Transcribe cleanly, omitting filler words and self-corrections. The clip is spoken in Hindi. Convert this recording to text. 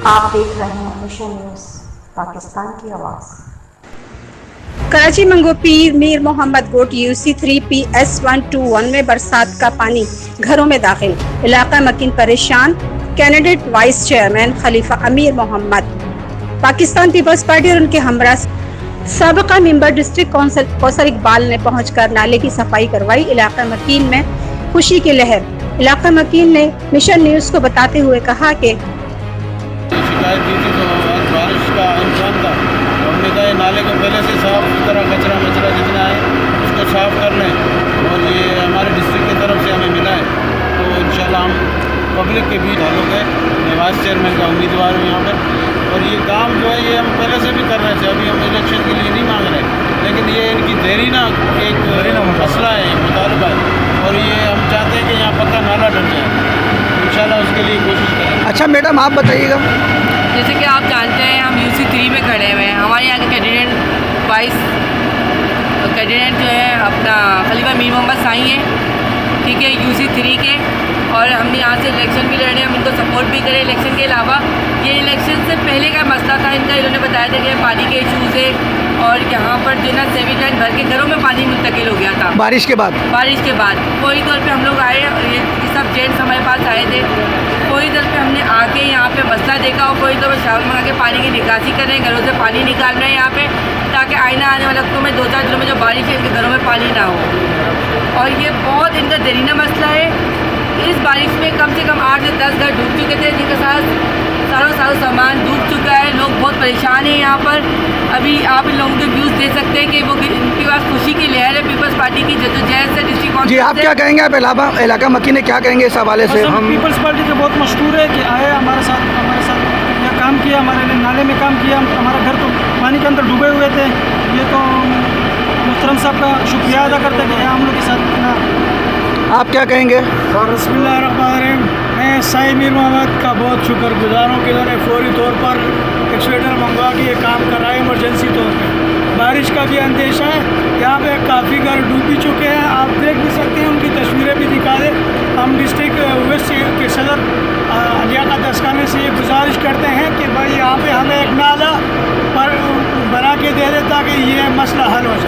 आप देख रहे हैं मिशन न्यूज़, पाकिस्तान की आवाज़। कराची मंगो पीर मीर मोहम्मद गोट UC3 PS121 में बरसात का पानी घरों में दाखिल, इलाका मकीन परेशान। कैंडिडेट वाइस चेयरमैन खलीफा अमीर मोहम्मद पाकिस्तान पीपल्स पार्टी और उनके हमरा साबिका मेंबर डिस्ट्रिक्ट कौंसल इकबाल ने पहुंचकर नाले की सफाई करवाई। इलाका मकीन में खुशी की लहर। इलाका मकीन ने मिशन न्यूज़ को बताते हुए कहा कि शिकायत दी थी तो आज बारिश का इंतजाम था, हमने कहा नाले को पहले से साफ सुथरा कचरा जितना है उसको साफ कर लें, और ये हमारे डिस्ट्रिक्ट की तरफ से हमें मिला है, तो इंशाल्लाह हम पब्लिक के बीच हम लोग हैं। मैं वाइस चेयरमैन का उम्मीदवार हूँ यहाँ पर, और ये काम जो है ये हम पहले से भी कर रहे थे, अभी हम इलेक्शन के लिए नहीं मांग रहे, लेकिन ये इनकी देरीना एक मसला है, मुतालबा है, और ये हम चाहते हैं कि यहाँ पक्का नाला डल जाए, इंशाल्लाह उसके लिए कोशिश करें। अच्छा मैडम आप बताइएगा। जैसे कि आप जानते हैं हम UC3 में खड़े हुए हैं। हमारे यहाँ के कैंडिडेट वाइस कैंडिडेट जो है अपना खलीफा मीर मोहम्मद साई हैं, ठीक है, UC3 के, और हम यहाँ से इलेक्शन भी लड़ रहे हैं, हम इनको सपोर्ट भी करें। इलेक्शन के अलावा ये इलेक्शन से पहले का मसला था इनका, इन्होंने बताया था कि पानी के इशूज़ है, और यहाँ पर जो ना सेविंग लाइन भर के घरों में पानी मुंतकिल हो गया था बारिश के बाद फौरी तौर पे हम लोग आए, और ये सब जेंट्स हमारे पास आए थे। फौरी तौर पे हमने आके यहाँ पे मसला देखा, और फौरी तौर पर शावर मंगा के पानी की निकासी कर रहे हैं, घरों से पानी निकाल रहे हैं यहाँ पे, ताकि आईना आने वाले वक्तों में 2-4 दिनों में जो बारिश है इनके घरों में पानी ना हो। और ये बहुत इनका देरीना मसला है। इस बारिश में कम से कम 8 से 10 घर डूब चुके थे, जिनके साथ सारा सामान डूब चुका है। लोग बहुत परेशान हैं यहाँ पर। अभी आप इन लोगों के व्यूज़ दे सकते हैं कि वो इनके पास खुशी की लहर है पीपल्स पार्टी की जद्दोजहद से डिस्ट्रिक्ट कौंसिल। जी आप क्या कहेंगे, आप इलाका मक्की ने क्या कहेंगे इस हवाले से? हम पीपल्स पार्टी के बहुत मशहूर है कि आए हमारे साथ यह काम किया, हमारे नाले में काम किया। हमारा घर तो पानी के अंदर डूबे हुए थे। ये तो मुहतरम साहब का शुक्रिया अदा करते हैं कि हम लोग के साथ। आप क्या कहेंगे? बिस्मिल्लाहिर्रहमानिर्रहीम। मैं साई मीर मोहम्मद का बहुत शुक्रगुजार हूँ कि उन्होंने फौरी तौर पर एक स्वेटर मंगवा के ये काम कराया इमरजेंसी तौर पर। बारिश का भी अंदेशा है, यहाँ पे काफ़ी घर डूब भी चुके हैं, आप देख भी सकते हैं, उनकी तस्वीरें भी दिखा दें। हम डिस्ट्रिक्ट वेस्ट के सदर लियाकत अस्कानी से ये गुजारिश करते हैं कि भाई यहाँ पे हमें एक नाला पर बना के दे दे ताकि ये मसला हल हो जाए।